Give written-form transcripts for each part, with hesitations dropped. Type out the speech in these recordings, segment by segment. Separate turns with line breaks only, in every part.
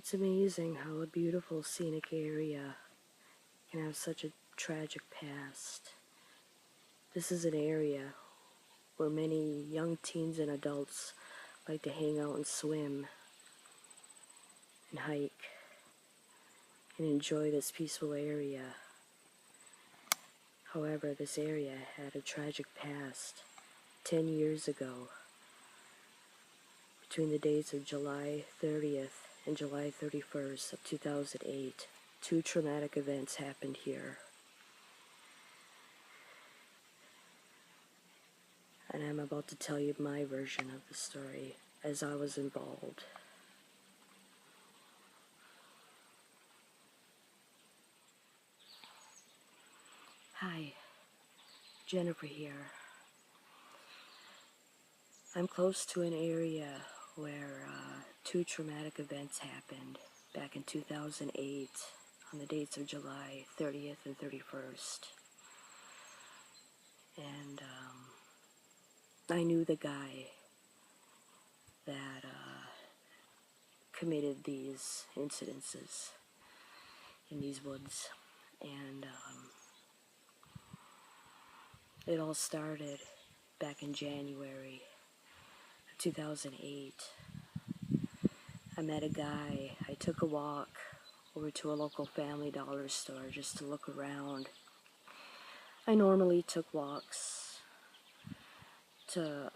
It's amazing how a beautiful scenic area can have such a tragic past. This is an area where many young teens and adults like to hang out and swim and hike and enjoy this peaceful area. However, this area had a tragic past. 10 years ago, between the dates of July 30th and July 31st of 2008, two traumatic events happened here. And I'm about to tell you my version of the story as I was involved. Hi, Jennifer here. I'm close to an area where two traumatic events happened back in 2008 on the dates of July 30th and 31st. And I knew the guy that committed these incidences in these woods. And it all started back in January of 2008. I met a guy. I took a walk over to a local Family Dollar store just to look around. I normally took walks to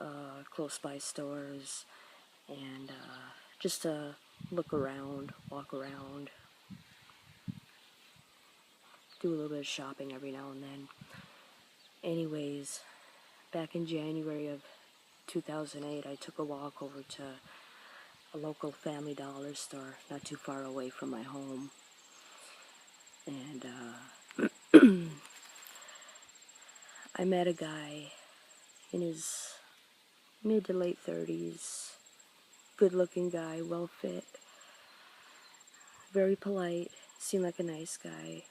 close by stores and just to look around, walk around, do a little bit of shopping every now and then. Anyways, back in January of 2008, I took a walk over to a local Family Dollar store not too far away from my home. And I met a guy in his mid to late 30s, good-looking guy, well-fit, very polite, seemed like a nice guy.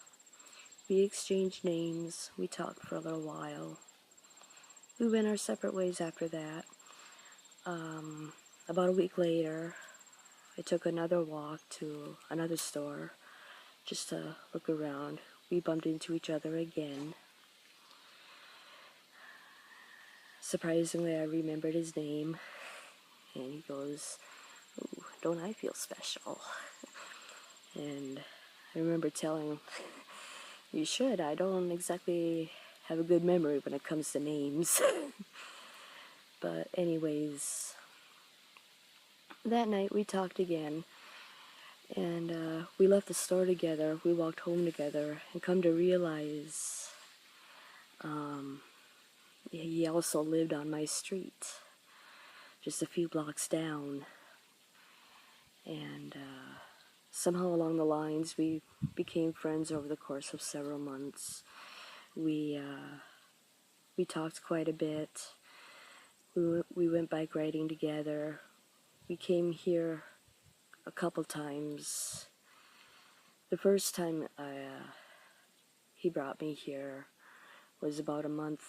We exchanged names, we talked for a little while. We went our separate ways after that. About a week later, I took another walk to another store just to look around. We bumped into each other again. Surprisingly, I remembered his name, and he goes, "Ooh, don't I feel special?" And I remember telling him, "You should. I don't exactly have a good memory when it comes to names." But anyways, that night we talked again, and we left the store together. We walked home together, and come to realize he also lived on my street, just a few blocks down. And somehow along the lines, we became friends over the course of several months. We talked quite a bit. We went bike riding together. We came here a couple times. The first time he brought me here was about a month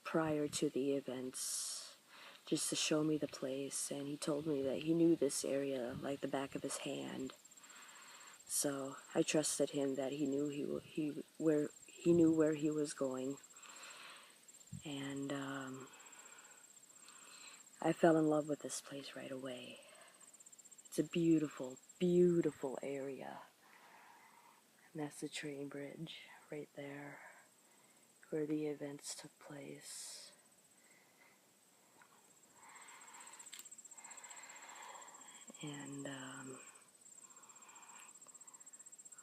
prior to the events, just to show me the place, and he told me that he knew this area like the back of his hand. So I trusted him that he knew where he was going, and I fell in love with this place right away. It's a beautiful, beautiful area, and that's the train bridge right there, where the events took place. And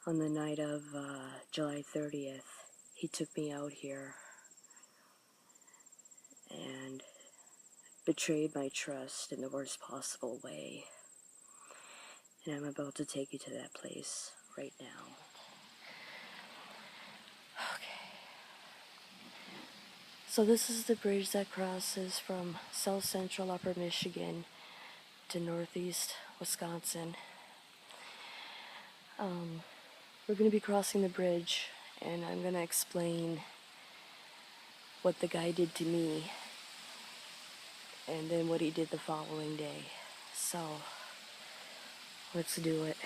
on the night of July 30th, he took me out here and betrayed my trust in the worst possible way. And I'm about to take you to that place right now. Okay. So this is the bridge that crosses from South Central Upper Michigan to Northeast Wisconsin. We're going to be crossing the bridge, and I'm going to explain what the guy did to me and then what he did the following day. So let's do it.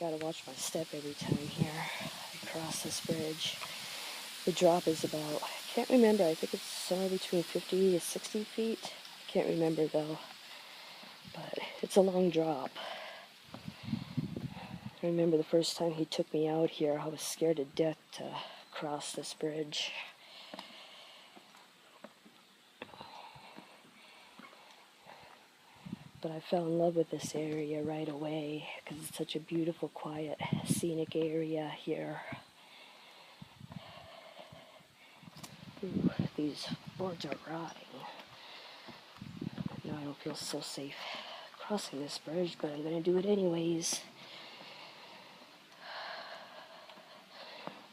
gotta watch my step every time here I cross this bridge. The drop is about, I can't remember, I think it's somewhere between 50 to 60 feet. I can't remember though, but it's a long drop. I remember the first time he took me out here, I was scared to death to cross this bridge. But I fell in love with this area right away because it's such a beautiful, quiet, scenic area here. Ooh, these boards are rotting. Now I don't feel so safe crossing this bridge, but I'm going to do it anyways.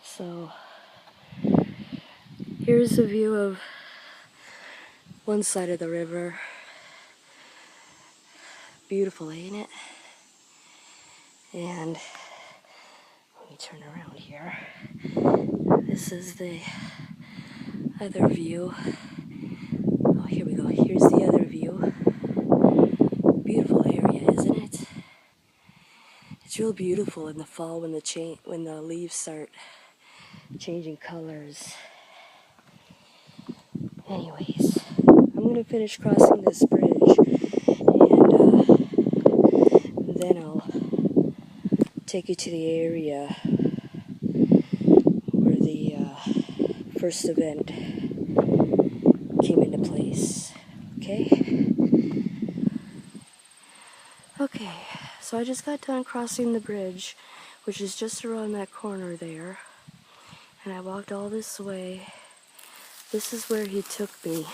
So, here's a view of one side of the river. Beautiful, ain't it? And let me turn around here. This is the other view. Oh, here we go. Here's the other view. Beautiful area, isn't it? It's real beautiful in the fall when the leaves start changing colors. Anyways, I'm gonna finish crossing this bridge, and then I'll take you to the area where the first event came into place. Okay? Okay, so I just got done crossing the bridge, which is just around that corner there, and I walked all this way. This is where he took me.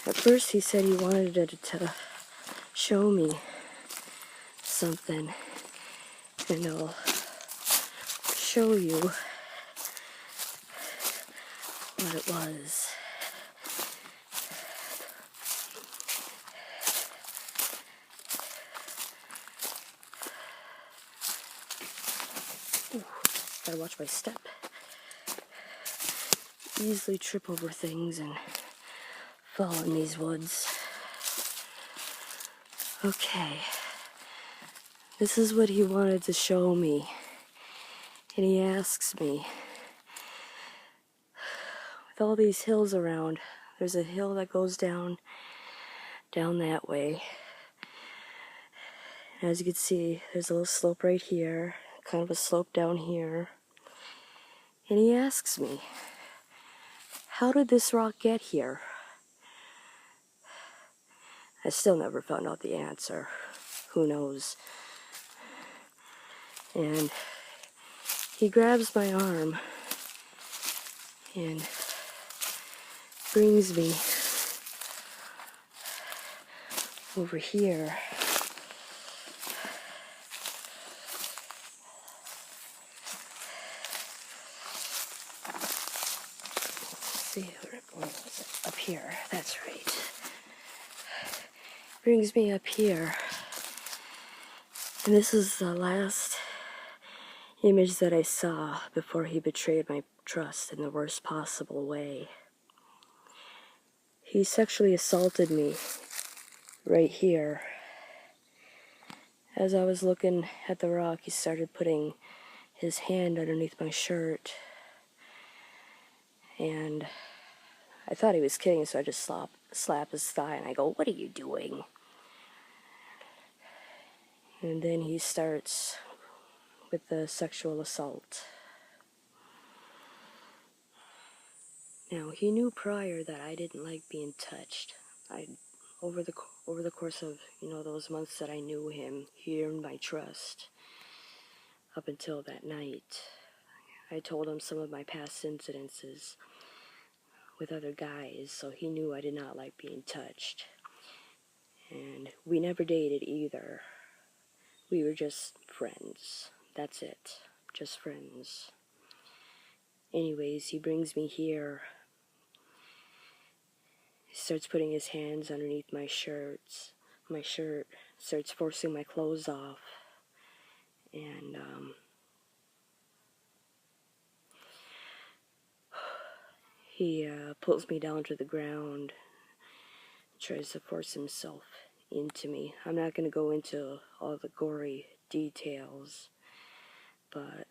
At first he said he wanted to show me something, and I'll show you what it was. Ooh, gotta watch my step. Easily trip over things and fall in these woods. Okay, this is what he wanted to show me. And he asks me, with all these hills around, there's a hill that goes down that way. And as you can see, there's a little slope right here, kind of a slope down here. And he asks me, how did this rock get here? I still never found out the answer. Who knows? And he grabs my arm and brings me over here. See, where was it? Up here, that's right. Brings me up here. And this is the last image that I saw before he betrayed my trust in the worst possible way. He sexually assaulted me right here. As I was looking at the rock, he started putting his hand underneath my shirt. And I thought he was kidding, so I just slap his thigh and I go, "What are you doing?" And then he starts with the sexual assault. Now, he knew prior that I didn't like being touched. Over the course of, those months that I knew him, he earned my trust. Up until that night, I told him some of my past incidences with other guys, so he knew I did not like being touched. And we never dated either. We were just friends. That's it. Just friends. Anyways, he brings me here. He starts putting his hands underneath my shirt, starts forcing my clothes off. And, he pulls me down to the ground, tries to force himself into me. I'm not going to go into all the gory details, but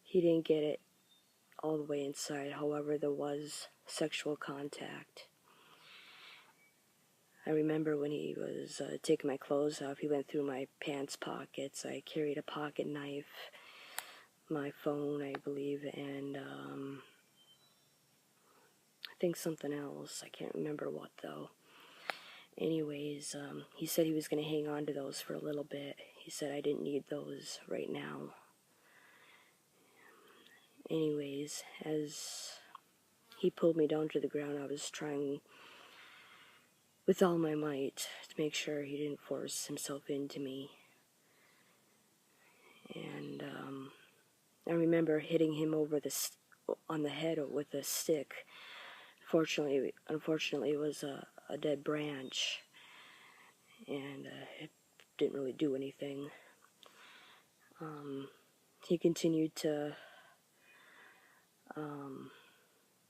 he didn't get it all the way inside. However, there was sexual contact. I remember when he was taking my clothes off, he went through my pants pockets. I carried a pocket knife, my phone, I believe, and I think something else. I can't remember what, though. Anyways, he said he was going to hang on to those for a little bit. He said I didn't need those right now. Anyways, as he pulled me down to the ground, I was trying with all my might to make sure he didn't force himself into me. And I remember hitting him over on the head with a stick. Unfortunately, it was a dead branch, and it didn't really do anything. He continued to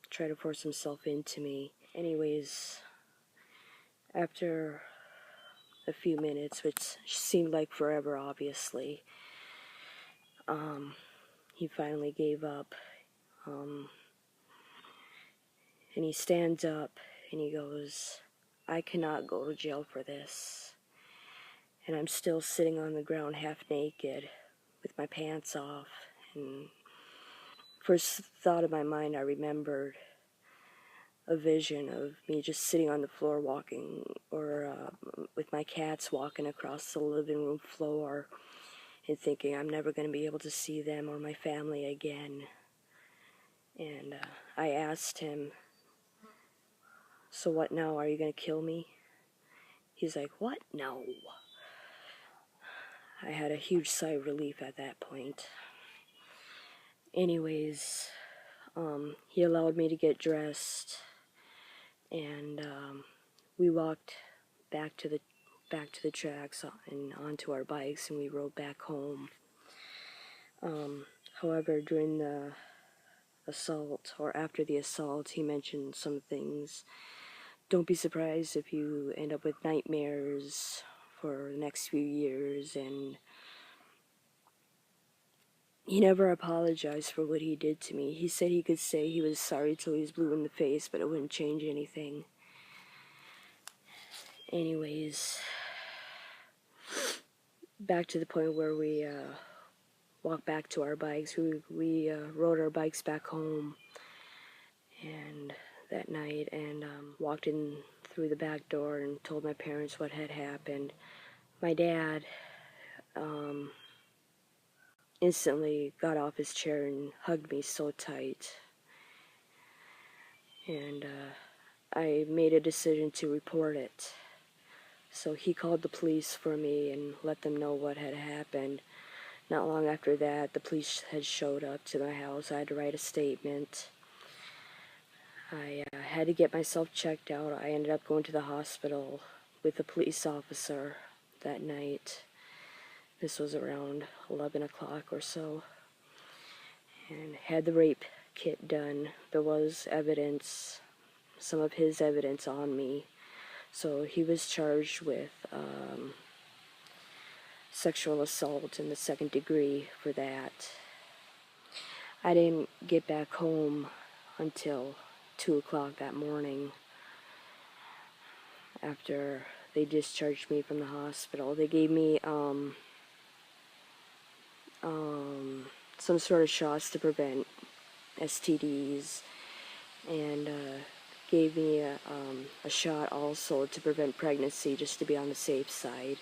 try to force himself into me. Anyways, after a few minutes, which seemed like forever, obviously, he finally gave up. And he stands up and he goes, "I cannot go to jail for this." And I'm still sitting on the ground half naked with my pants off. And first thought of my mind, I remembered a vision of me just sitting on the floor walking, or with my cats walking across the living room floor, and thinking I'm never going to be able to see them or my family again. And I asked him, "So what now? Are you going to kill me?" He's like, "What? No." I had a huge sigh of relief at that point. Anyways, he allowed me to get dressed, and we walked back to the tracks and onto our bikes, and we rode back home. However, during the assault, or after the assault, he mentioned some things. Don't be surprised if you end up with nightmares for the next few years. And he never apologized for what he did to me. He said he could say he was sorry till he was blue in the face, but it wouldn't change anything. Anyways, back to the point where we walked back to our bikes. We rode our bikes back home, and that night, and walked in through the back door and told my parents what had happened. My dad instantly got off his chair and hugged me so tight. And I made a decision to report it. So he called the police for me and let them know what had happened. Not long after that, the police had showed up to my house. I had to write a statement. I had to get myself checked out. I ended up going to the hospital with a police officer that night. This was around 11 o'clock or so. And had the rape kit done. There was evidence, some of his evidence on me. So he was charged with sexual assault in the second degree for that. I didn't get back home until 2 o'clock that morning after they discharged me from the hospital. They gave me some sort of shots to prevent STDs, and gave me a shot also to prevent pregnancy, just to be on the safe side.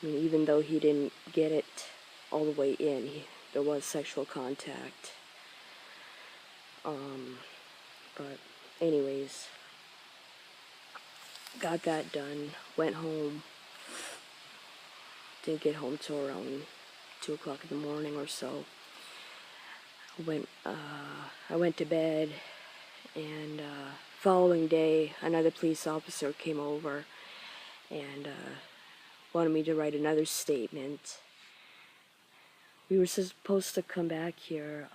I mean, even though he didn't get it all the way in, there was sexual contact. But anyways, got that done, went home, didn't get home till around 2 o'clock in the morning or so. I went to bed, and following day, another police officer came over and wanted me to write another statement. We were supposed to come back here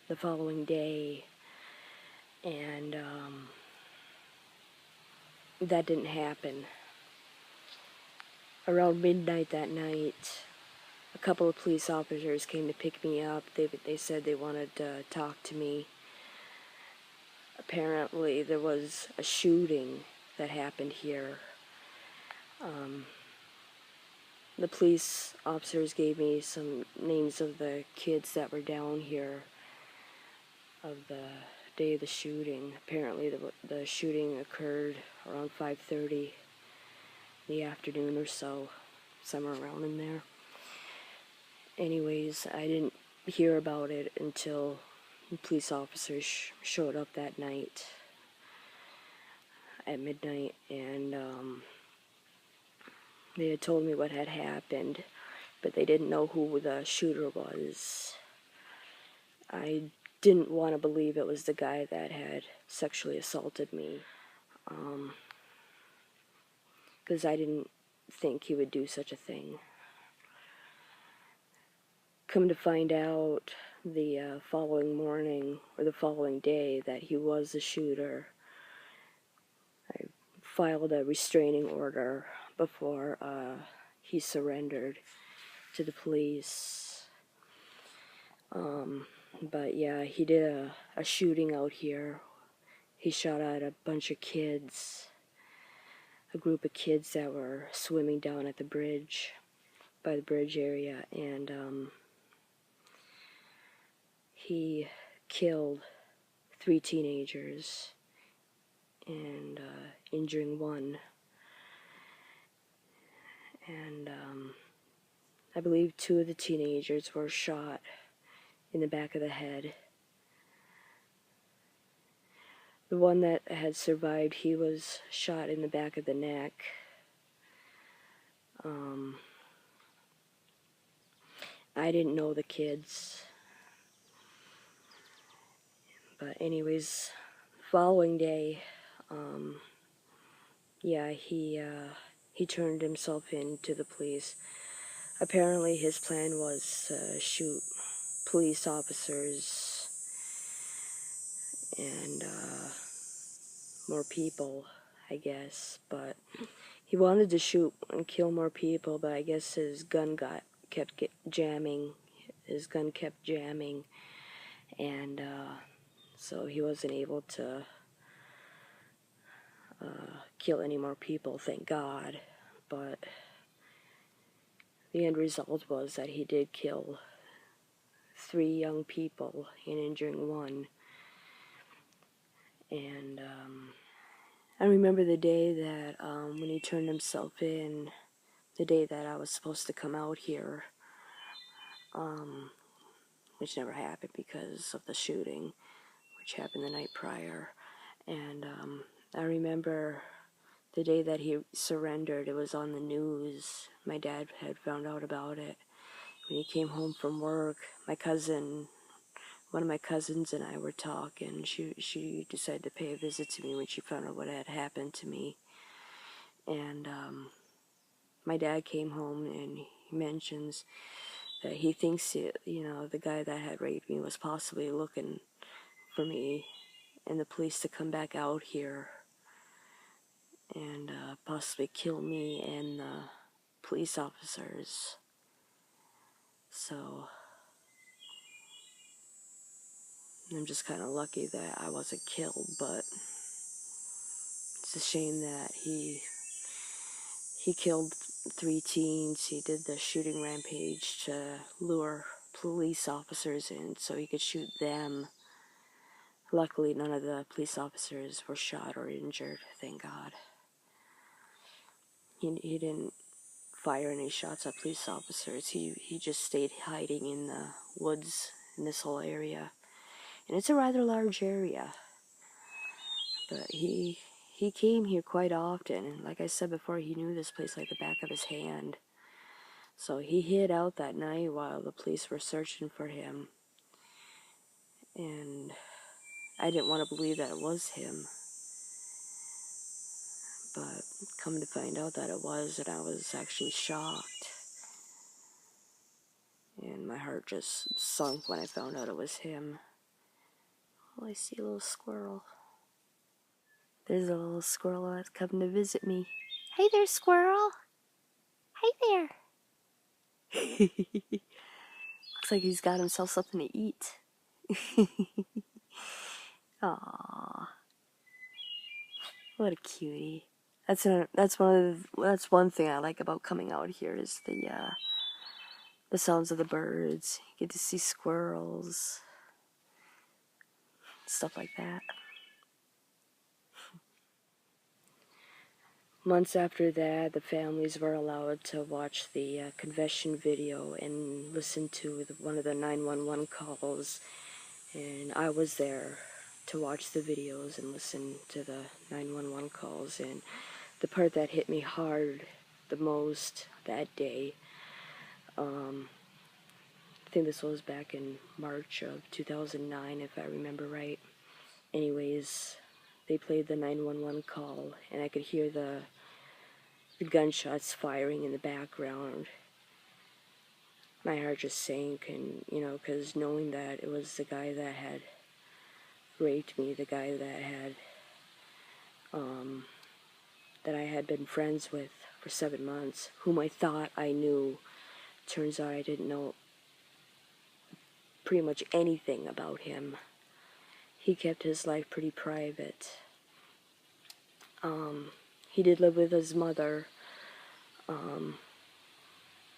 the following day, and that didn't happen. Around midnight that night, a couple of police officers came to pick me up. They said they wanted to talk to me. Apparently there was a shooting that happened here. The police officers gave me some names of the kids that were down here of the day of the shooting. Apparently the shooting occurred around 5:30 in the afternoon or so, somewhere around in there. Anyways, I didn't hear about it until the police officers showed up that night at midnight, and they had told me what had happened, but they didn't know who the shooter was. I didn't want to believe it was the guy that had sexually assaulted me, because I didn't think he would do such a thing. Come to find out the following morning, or the following day, that he was the shooter. I filed a restraining order before he surrendered to the police. But yeah, he did a shooting out here. He shot at a bunch of kids, a group of kids that were swimming down at the bridge, by the bridge area, and he killed 3 teenagers and injuring 1. And I believe 2 of the teenagers were shot in the back of the head. The one that had survived, he was shot in the back of the neck. I didn't know the kids. But anyways, following day, yeah, he turned himself in to the police. Apparently his plan was to shoot police officers and more people, I guess. But he wanted to shoot and kill more people, but I guess his gun kept jamming. His gun kept jamming, and so he wasn't able to kill any more people, thank God. But the end result was that he did kill 3 young people and injuring 1. And I remember the day that when he turned himself in, the day that I was supposed to come out here, which never happened because of the shooting, which happened the night prior. And I remember the day that he surrendered, it was on the news. My dad had found out about it. When he came home from work, one of my cousins and I were talking. She decided to pay a visit to me when she found out what had happened to me. And my dad came home and he mentions that he thinks, the guy that had raped me was possibly looking for me and the police to come back out here and possibly kill me and the police officers. So I'm just kind of lucky that I wasn't killed, but it's a shame that he killed 3 teens. He did the shooting rampage to lure police officers in so he could shoot them. Luckily, none of the police officers were shot or injured, thank God. He didn't fire any shots at police officers. He just stayed hiding in the woods in this whole area. And it's a rather large area. But he came here quite often, and like I said before, he knew this place like the back of his hand. So he hid out that night while the police were searching for him. And I didn't want to believe that it was him. But come to find out that it was, and I was actually shocked. And my heart just sunk when I found out it was him. Oh, I see a little squirrel. There's a little squirrel that's coming to visit me. Hey there, squirrel.
Hi there.
Looks like he's got himself something to eat. Aww, what a cutie. That's one thing I like about coming out here is the sounds of the birds. You get to see squirrels, stuff like that. Months after that, the families were allowed to watch the confession video and listen to one of the 911 calls, and I was there to watch the videos and listen to the 911 calls. And the part that hit me hard the most that day, I think this was back in March of 2009, if I remember right. Anyways, they played the 911 call, and I could hear the gunshots firing in the background. My heart just sank, and because knowing that it was the guy that had raped me, the guy that I had been friends with for 7 months, whom I thought I knew. Turns out I didn't know pretty much anything about him. He kept his life pretty private. He did live with his mother.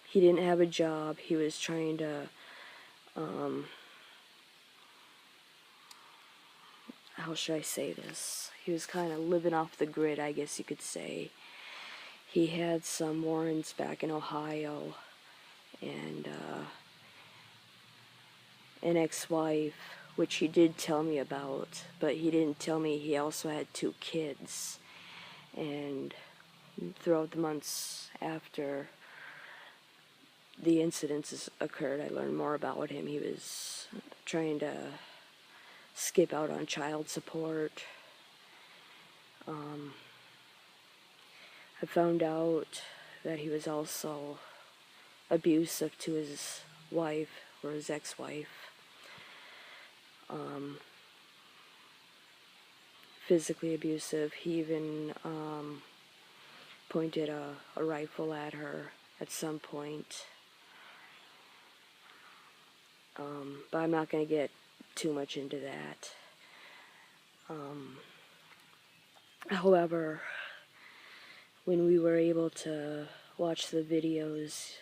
He didn't have a job. He was trying to, how should I say this? He was kind of living off the grid, I guess you could say. He had some warrants back in Ohio, and an ex-wife, which he did tell me about, but he didn't tell me he also had 2 kids. And throughout the months after the incidents occurred, I learned more about him. He was trying to skip out on child support. I found out that he was also abusive to his wife, or his ex-wife. Physically abusive. He even pointed a rifle at her at some point. But I'm not going to get too much into that. However, when we were able to watch the videos,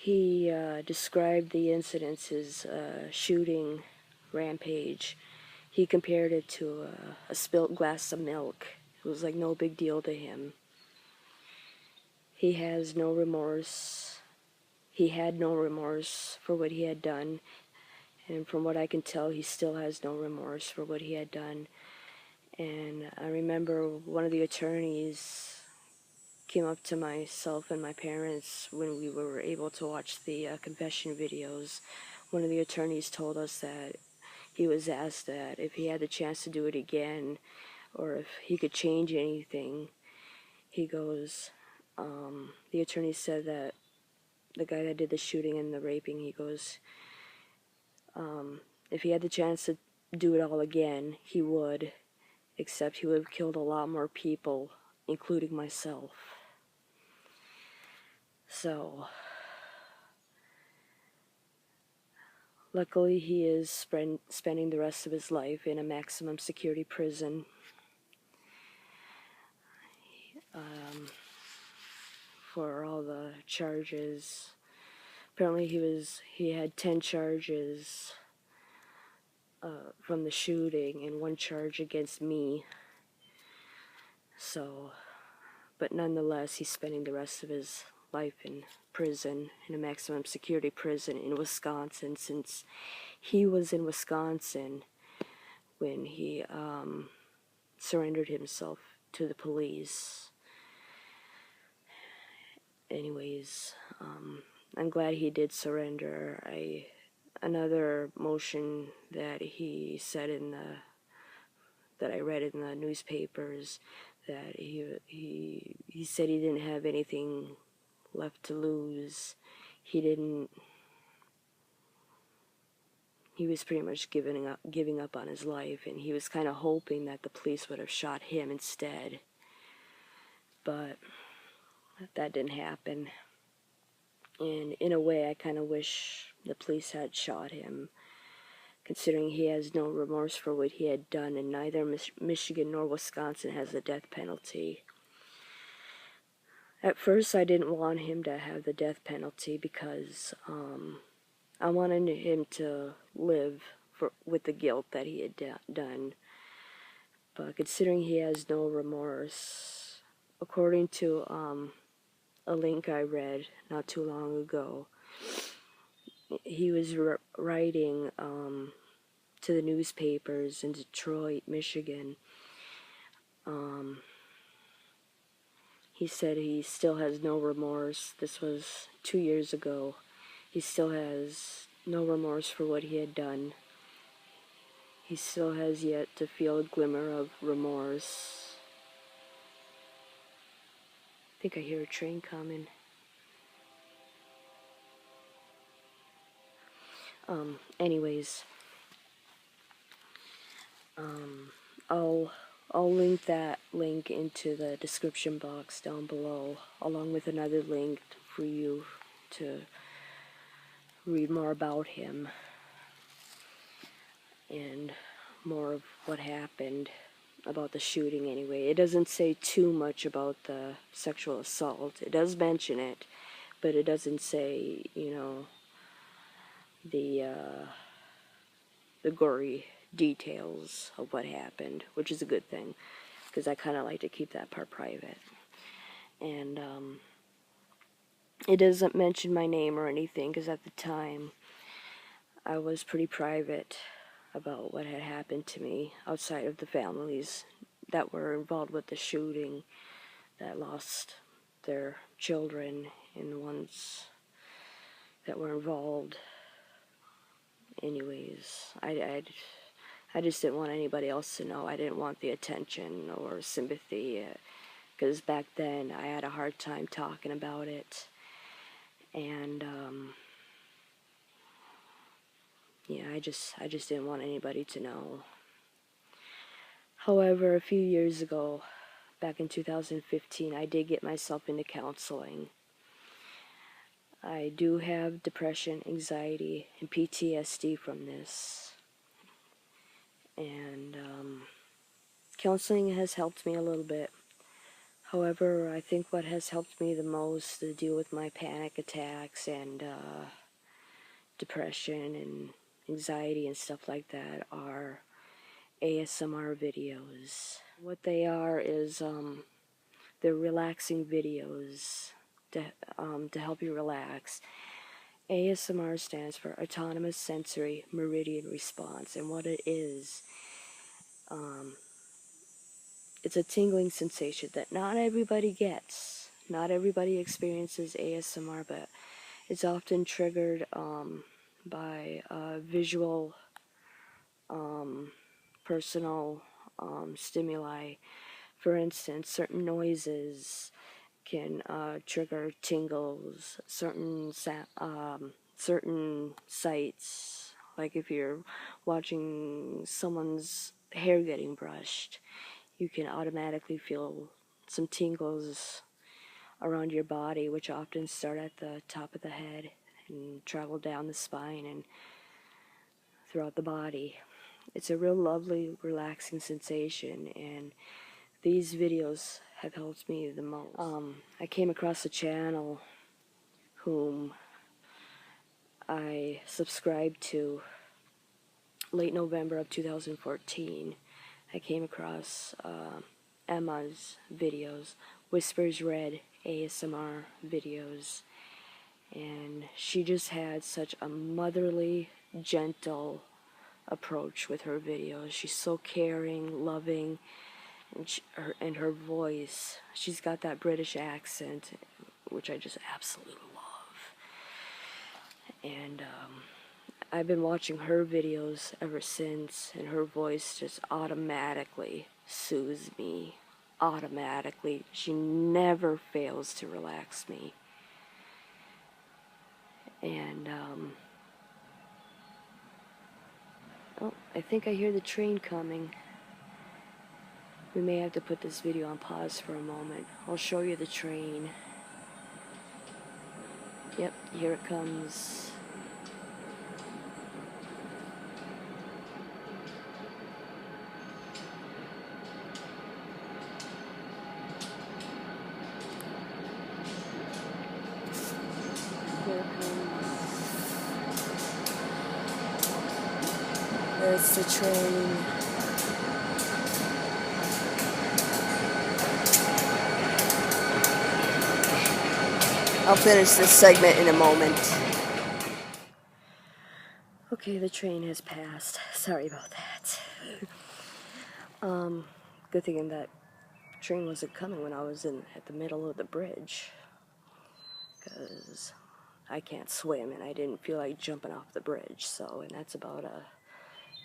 he described the incidents as shooting rampage. He compared it to a spilt glass of milk. It was like no big deal to him. He has no remorse. He had no remorse for what he had done. And from what I can tell, he still has no remorse for what he had done. And I remember one of the attorneys came up to myself and my parents when we were able to watch the confession videos. One of the attorneys told us that he was asked that if he had the chance to do it again, or if he could change anything. He goes, the attorney said that the guy that did the shooting and the raping, he goes, if he had the chance to do it all again, he would, except he would have killed a lot more people, including myself. So, luckily he is spending the rest of his life in a maximum security prison. For all the charges. Apparently he had 10 charges from the shooting and 1 charge against me. So, but nonetheless, he's spending the rest of his life in prison, in a maximum security prison in Wisconsin, since he was in Wisconsin when he surrendered himself to the police. Anyways, I'm glad he did surrender. Another motion that he said that I read in the newspapers, that he said he didn't have anything left to lose. He was pretty much giving up on his life, and he was kind of hoping that the police would have shot him instead. But that didn't happen. And in a way, I kind of wish the police had shot him, considering he has no remorse for what he had done, and neither Michigan nor Wisconsin has the death penalty. At first, I didn't want him to have the death penalty because I wanted him to live with the guilt that he had done. But considering he has no remorse, according to a link I read not too long ago, he was writing to the newspapers in Detroit, Michigan. He said he still has no remorse. This was 2 years ago. He still has no remorse for what he had done. He still has yet to feel a glimmer of remorse. I think I hear a train coming. Anyways, I'll link that link into the description box down below, along with another link for you to read more about him and more of what happened about the shooting anyway. It doesn't say too much about the sexual assault. It does mention it, but it doesn't say, the gory details of what happened, which is a good thing, because I kind of like to keep that part private. And it doesn't mention my name or anything, because at the time I was pretty private about what had happened to me outside of the families that were involved with the shooting, that lost their children, and the ones that were involved. Anyways, I just didn't want anybody else to know. I didn't want the attention or sympathy, because back then I had a hard time talking about it. And yeah, I just didn't want anybody to know. However, a few years ago, back in 2015, I did get myself into counseling. I do have depression, anxiety, and PTSD from this. And counseling has helped me a little bit. However, I think what has helped me the most to deal with my panic attacks and depression and anxiety and stuff like that are ASMR videos. What they are is they're relaxing videos to help you relax. ASMR stands for Autonomous Sensory Meridian Response, and what it is, it's a tingling sensation that not everybody gets. Not everybody experiences ASMR, but it's often triggered by visual, personal stimuli. For instance, certain noises can trigger tingles. Certain sights, like if you're watching someone's hair getting brushed, you can automatically feel some tingles around your body, which often start at the top of the head and travel down the spine and throughout the body. It's a real lovely, relaxing sensation, and these videos have helped me the most. I came across a channel whom I subscribed to late November of 2014. I came across Emma's videos, Whispers Red ASMR videos, and she just had such a motherly, gentle approach with her videos. She's so caring, loving, and her voice, she's got that British accent, which I just absolutely love. And I've been watching her videos ever since, and her voice just automatically soothes me. Automatically. She never fails to relax me. And oh, I think I hear the train coming. We may have to put this video on pause for a moment. I'll show you the train. Yep, here it comes. Here it comes. There's the train. I'll finish this segment in a moment. Okay, the train has passed. Sorry about that. Good thing that train wasn't coming when I was at the middle of the bridge, because I can't swim and I didn't feel like jumping off the bridge. So, and that's about a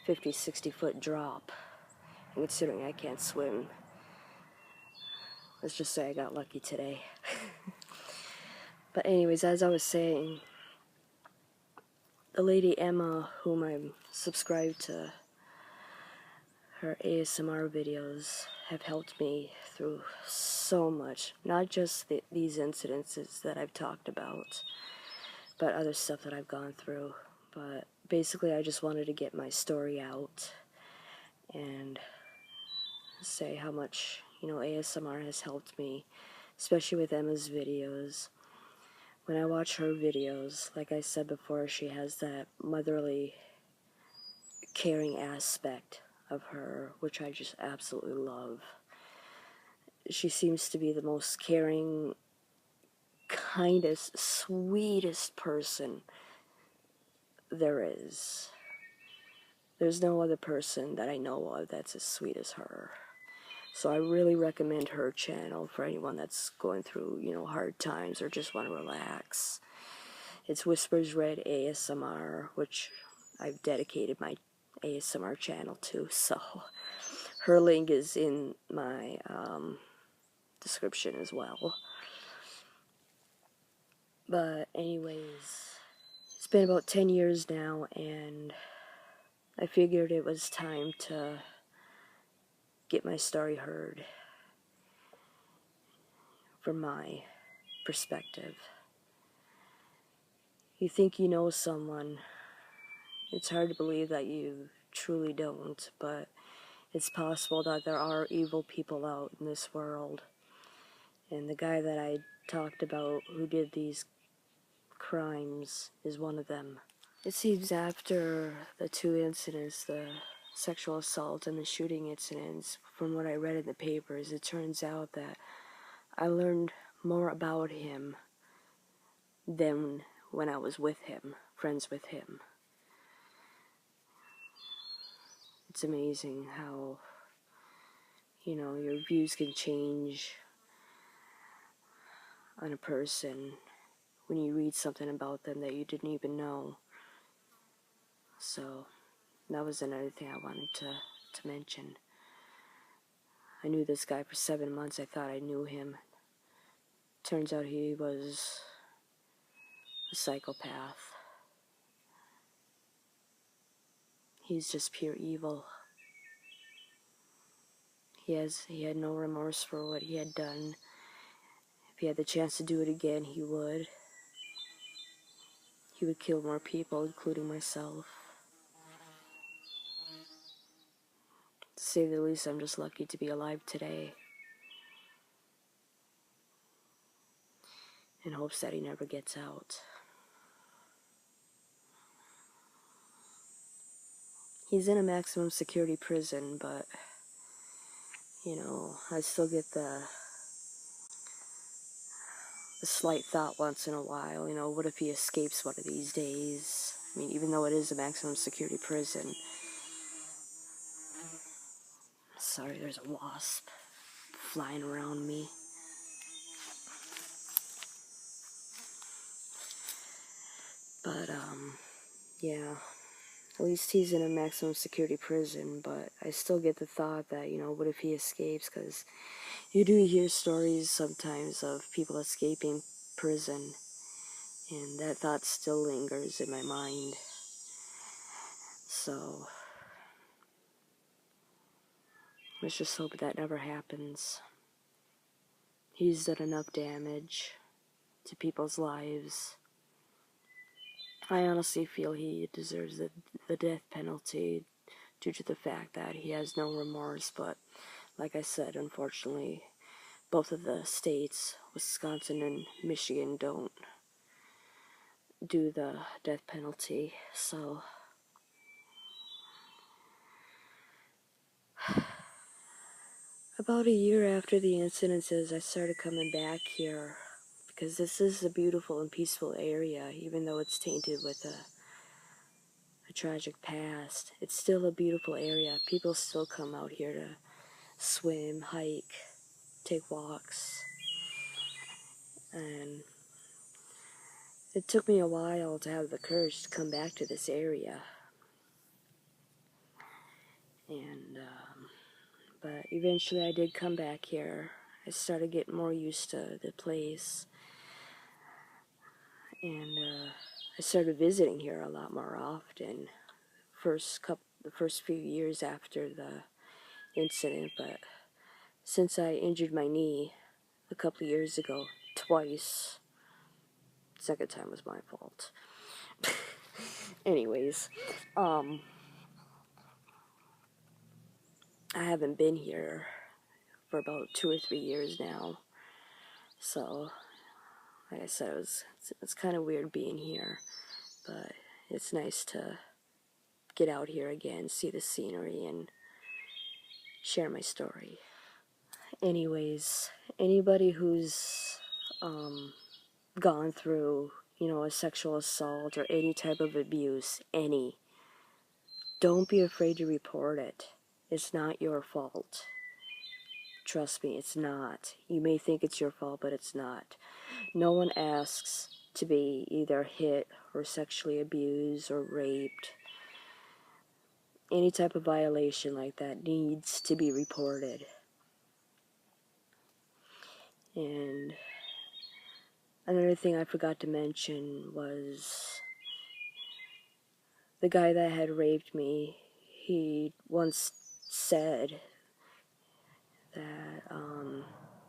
50-60 foot drop. And considering I can't swim, let's just say I got lucky today. But anyways, as I was saying, the lady Emma, whom I'm subscribed to her ASMR videos, have helped me through so much. Not just these incidences that I've talked about, but other stuff that I've gone through. But basically, I just wanted to get my story out and say how much, ASMR has helped me, especially with Emma's videos. When I watch her videos, like I said before, she has that motherly, caring aspect of her, which I just absolutely love. She seems to be the most caring, kindest, sweetest person there is. There's no other person that I know of that's as sweet as her. So I really recommend her channel for anyone that's going through, hard times or just want to relax. It's Whispers Red ASMR, which I've dedicated my ASMR channel to, so her link is in my description as well. But anyways, it's been about 10 years now, and I figured it was time to get my story heard from my perspective. You think you know someone. It's hard to believe that you truly don't, but it's possible that there are evil people out in this world. And the guy that I talked about who did these crimes is one of them. It seems after the two incidents, the sexual assault and the shooting incidents, from what I read in the papers, it turns out that I learned more about him than when I was with him, friends with him. It's amazing how, your views can change on a person when you read something about them that you didn't even know. So, that was another thing I wanted to mention. I knew this guy for 7 months. I thought I knew him. Turns out he was a psychopath. He's just pure evil. He had no remorse for what he had done. If he had the chance to do it again, he would. He would kill more people, including myself. To say the least, I'm just lucky to be alive today. In hopes that he never gets out. He's in a maximum security prison, but, I still get the slight thought once in a while, what if he escapes one of these days? I mean, even though it is a maximum security prison. Sorry, there's a wasp flying around me. But, yeah. At least he's in a maximum security prison, but I still get the thought that, what if he escapes? Because you do hear stories sometimes of people escaping prison, and that thought still lingers in my mind. So, let's just hope that never happens. He's done enough damage to people's lives. I honestly feel he deserves the death penalty due to the fact that he has no remorse, but like I said, unfortunately, both of the states, Wisconsin and Michigan, don't do the death penalty, so about a year after the incidences, I started coming back here because this is a beautiful and peaceful area, even though it's tainted with a tragic past. It's still a beautiful area. People still come out here to swim, hike, take walks, and it took me a while to have the courage to come back to this area. And but eventually I did come back here. I started getting more used to the place, and I started visiting here a lot more often. The first few years after the incident, but since I injured my knee a couple of years ago, twice, second time was my fault. Anyways, I haven't been here for about 2 or 3 years now. So, like I said, it's kind of weird being here, but it's nice to get out here again, see the scenery, and share my story. Anyways, anybody who's gone through, a sexual assault or any type of abuse, don't be afraid to report it. It's not your fault. Trust me, it's not. You may think it's your fault, but it's not. No one asks to be either hit or sexually abused or raped. Any type of violation like that needs to be reported. And another thing I forgot to mention was the guy that had raped me. He once said that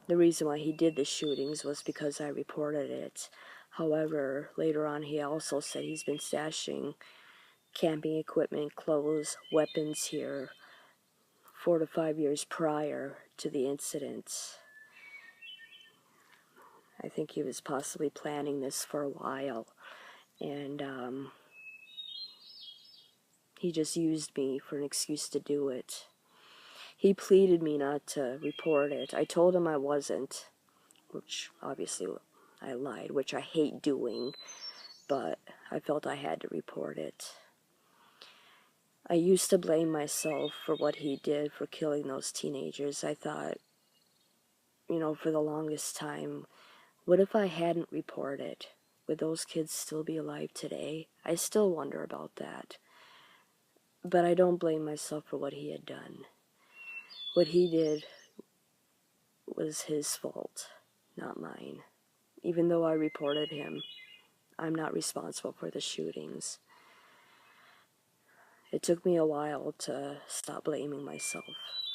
the reason why he did the shootings was because I reported it. However, later on he also said he's been stashing camping equipment, clothes, weapons here 4 to 5 years prior to the incident. I think he was possibly planning this for a while, and he just used me for an excuse to do it. He pleaded me not to report it. I told him I wasn't, which obviously I lied, which I hate doing, but I felt I had to report it. I used to blame myself for what he did for killing those teenagers. I thought, for the longest time, what if I hadn't reported? Would those kids still be alive today? I still wonder about that. But I don't blame myself for what he had done. What he did was his fault, not mine. Even though I reported him, I'm not responsible for the shootings. It took me a while to stop blaming myself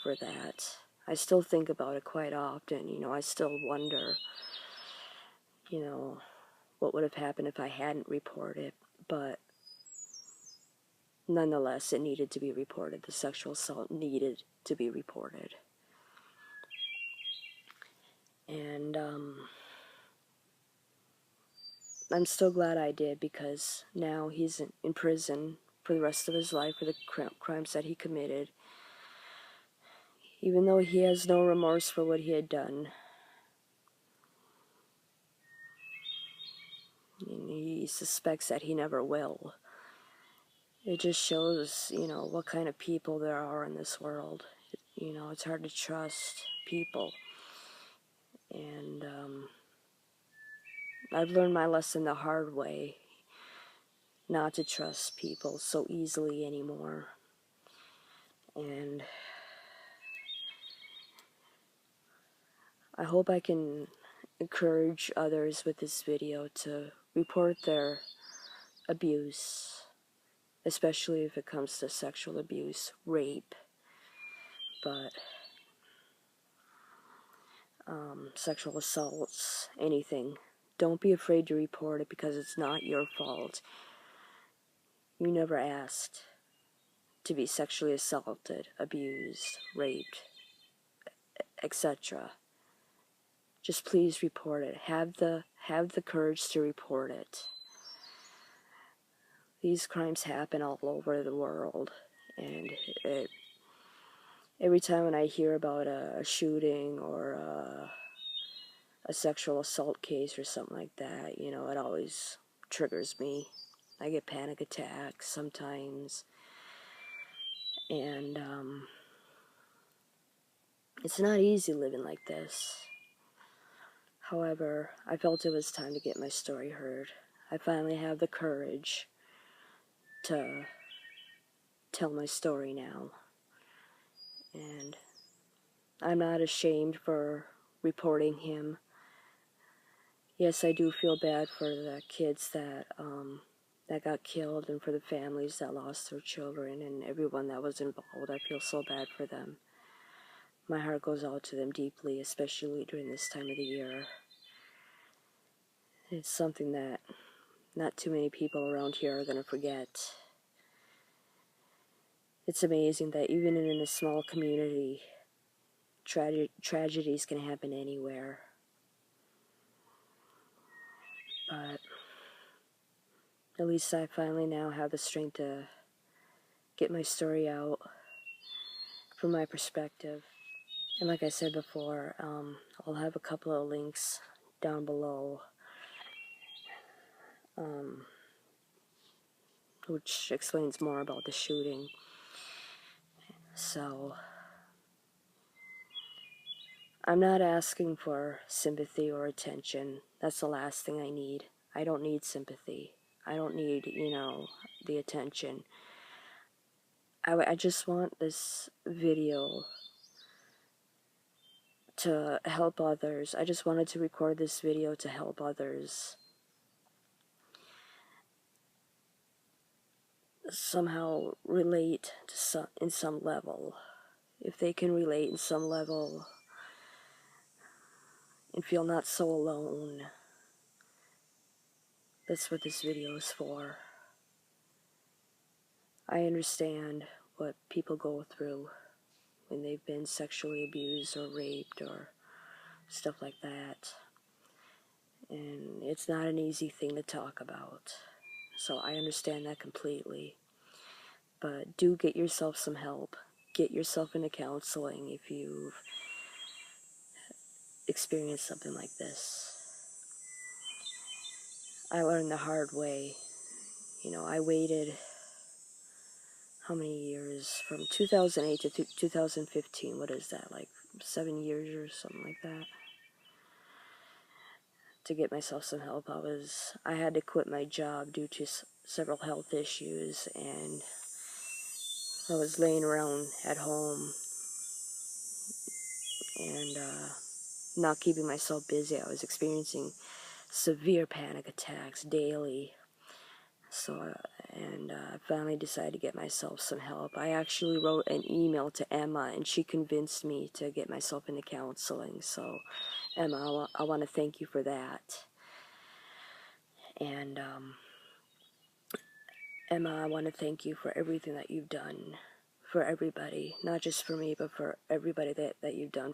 for that. I still think about it quite often, I still wonder, what would have happened if I hadn't reported, but nonetheless, it needed to be reported. The sexual assault needed to be reported. And I'm still glad I did, because now he's in prison for the rest of his life for the crimes that he committed. Even though he has no remorse for what he had done. And he suspects that he never will. It just shows, what kind of people there are in this world. It's hard to trust people. And I've learned my lesson the hard way, not to trust people so easily anymore. And I hope I can encourage others with this video to report their abuse, especially if it comes to sexual abuse, rape, but sexual assaults, anything. Don't be afraid to report it, because it's not your fault. You never asked to be sexually assaulted, abused, raped, etc. Just please report it. Have the courage to report it. These crimes happen all over the world, and every time when I hear about a shooting or a sexual assault case or something like that, you know, it always triggers me. I get panic attacks sometimes, and it's not easy living like this. However, I felt it was time to get my story heard. I finally have the courage to tell my story now, and I'm not ashamed for reporting him. Yes, I do feel bad for the kids that got killed, and for the families that lost their children, and everyone that was involved. I feel so bad for them. My heart goes out to them deeply, especially during this time of the year. It's something that not too many people around here are going to forget. It's amazing that even in a small community, tragedies can happen anywhere. But at least I finally now have the strength to get my story out from my perspective. And like I said before, I'll have a couple of links down below, which explains more about the shooting. So, I'm not asking for sympathy or attention. That's the last thing I need. I don't need sympathy. I don't need, the attention. I just want this video to help others. I just wanted to record this video to help others somehow relate to in some level. If they can relate in some level and feel not so alone, that's what this video is for. I understand what people go through when they've been sexually abused or raped or stuff like that. And it's not an easy thing to talk about. So I understand that completely. But do get yourself some help. Get yourself into counseling if you've experienced something like this. I learned the hard way. I waited how many years? From 2008 to 2015. What is that? Like 7 years or something like that? To get myself some help. I had to quit my job due to several health issues, and I was laying around at home and not keeping myself busy. I was experiencing severe panic attacks daily. So, I finally decided to get myself some help. I actually wrote an email to Emma, and she convinced me to get myself into counseling. So, Emma, I want to thank you for that. And, Emma, I want to thank you for everything that you've done for everybody, not just for me, but for everybody that you've done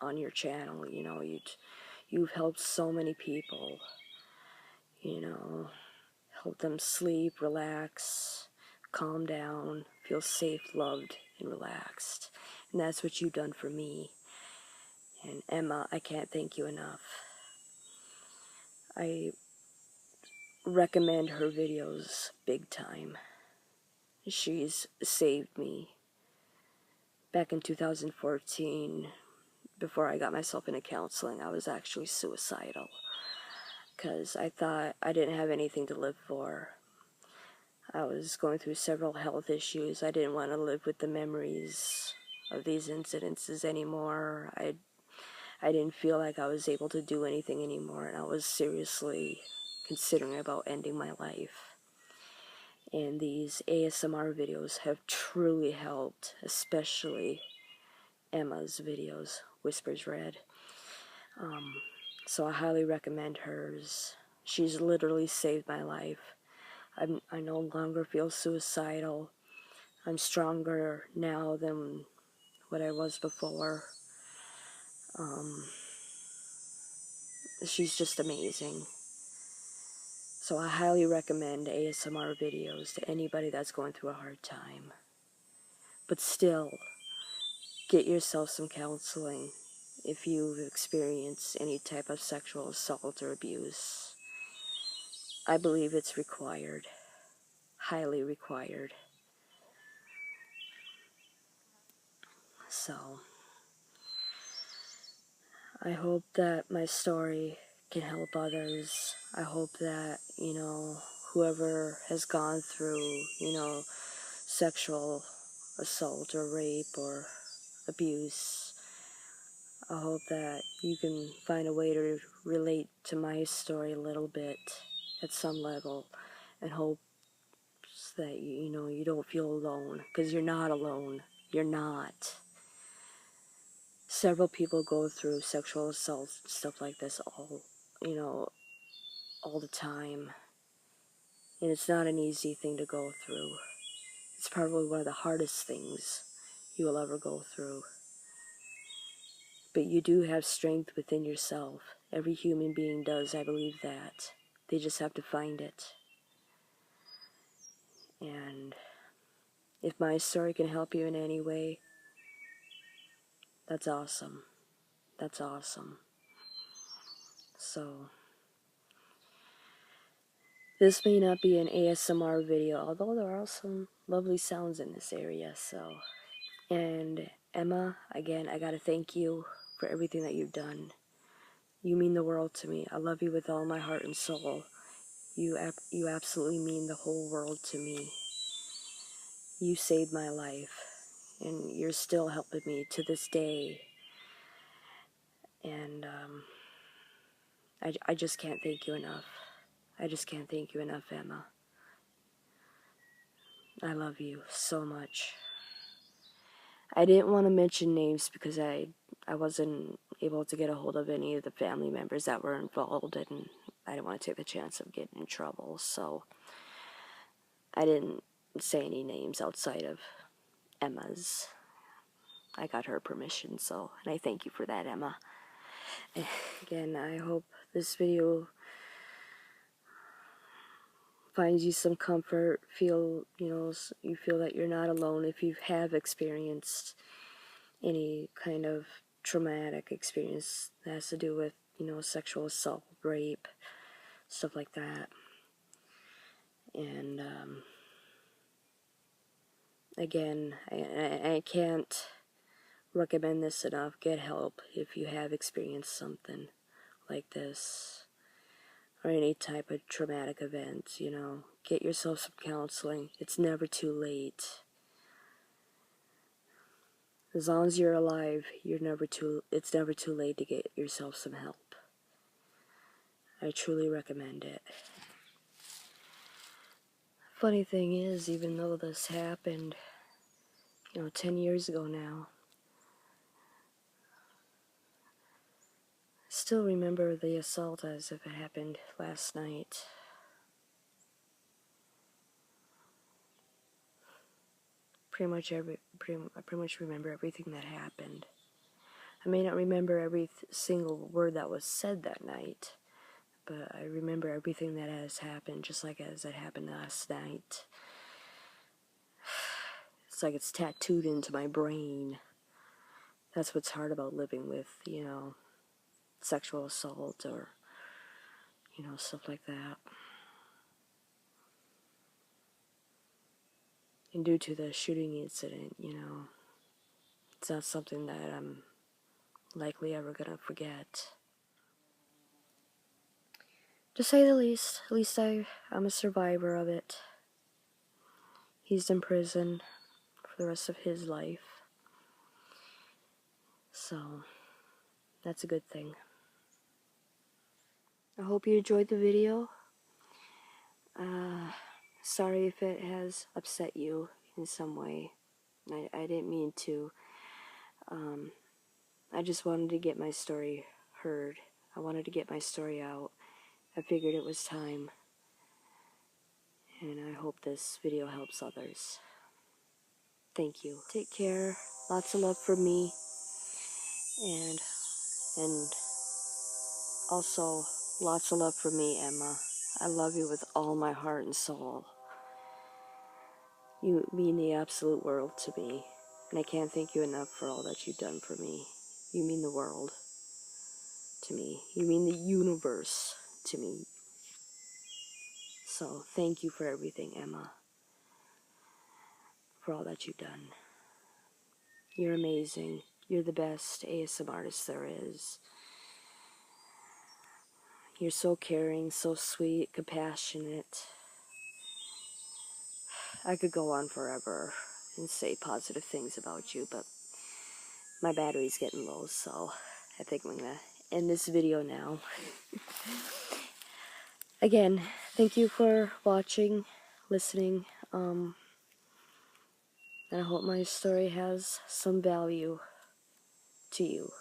on your channel. You've helped so many people, help them sleep, relax, calm down, feel safe, loved, and relaxed. And that's what you've done for me. And Emma, I can't thank you enough. I recommend her videos big time. She's saved me. Back in 2014, before I got myself into counseling, I was actually suicidal. Because I thought I didn't have anything to live for. I was going through several health issues. I didn't want to live with the memories of these incidences anymore. I didn't feel like I was able to do anything anymore, and I was seriously considering about ending my life. And these ASMR videos have truly helped, especially Emma's videos, Whispers Red. So I highly recommend hers. She's literally saved my life. I no longer feel suicidal. I'm stronger now than what I was before. She's just amazing. So I highly recommend ASMR videos to anybody that's going through a hard time. But still, get yourself some counseling if you've experienced any type of sexual assault or abuse. I believe it's required. Highly required. So, I hope that my story can help others. I hope that, whoever has gone through, sexual assault or rape or abuse, I hope that you can find a way to relate to my story a little bit at some level, and hope that, you don't feel alone, because you're not alone. You're not. Several people go through sexual assault, stuff like this all the time. And it's not an easy thing to go through. It's probably one of the hardest things you will ever go through. But you do have strength within yourself. Every human being does, I believe that. They just have to find it. And if my story can help you in any way, that's awesome. That's awesome. So, this may not be an ASMR video, although there are some lovely sounds in this area, so. And Emma, again, I gotta thank you for everything that you've done. You mean the world to me. I love you with all my heart and soul. You absolutely mean the whole world to me. You saved my life, and you're still helping me to this day. And I just can't thank you enough. I just can't thank you enough, Emma. I love you so much. I didn't want to mention names because I wasn't able to get a hold of any of the family members that were involved, and I didn't want to take the chance of getting in trouble, so I didn't say any names outside of Emma's. I got her permission, so, and I thank you for that, Emma. Again, I hope this video finds you some comfort, you feel that you're not alone if you have experienced any kind of traumatic experience that has to do with, sexual assault, rape, stuff like that. And, again, I can't recommend this enough. Get help if you have experienced something like this, or any type of traumatic event, Get yourself some counseling. It's never too late. As long as you're alive, it's never too late to get yourself some help. I truly recommend it. Funny thing is, even though this happened, 10 years ago now, I still remember the assault as if it happened last night. I pretty much remember everything that happened. I may not remember every single word that was said that night, but I remember everything that has happened, just like as it happened last night. It's like it's tattooed into my brain. That's what's hard about living with, sexual assault or, stuff like that. And due to the shooting incident, it's not something that I'm likely ever gonna forget. To say the least, at least I'm a survivor of it. He's in prison for the rest of his life. So, that's a good thing. I hope you enjoyed the video. Sorry if it has upset you in some way. I didn't mean to. I just wanted to get my story heard. I wanted to get my story out. I figured it was time. and I hope this video helps others. Thank you. Take care. Lots of love from me, and also lots of love from me, Emma. I love you with all my heart and soul. You mean the absolute world to me, and I can't thank you enough for all that you've done for me. You mean the world to me. You mean the universe to me. So thank you for everything, Emma, for all that you've done. You're amazing. You're the best ASM artist there is. You're so caring, so sweet, compassionate. I could go on forever and say positive things about you, but my battery's getting low, so I think I'm gonna end this video now. Again, thank you for watching, listening, and I hope my story has some value to you.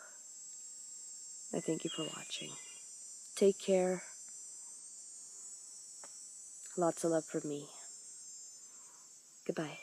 I thank you for watching. Take care. Lots of love from me. Goodbye.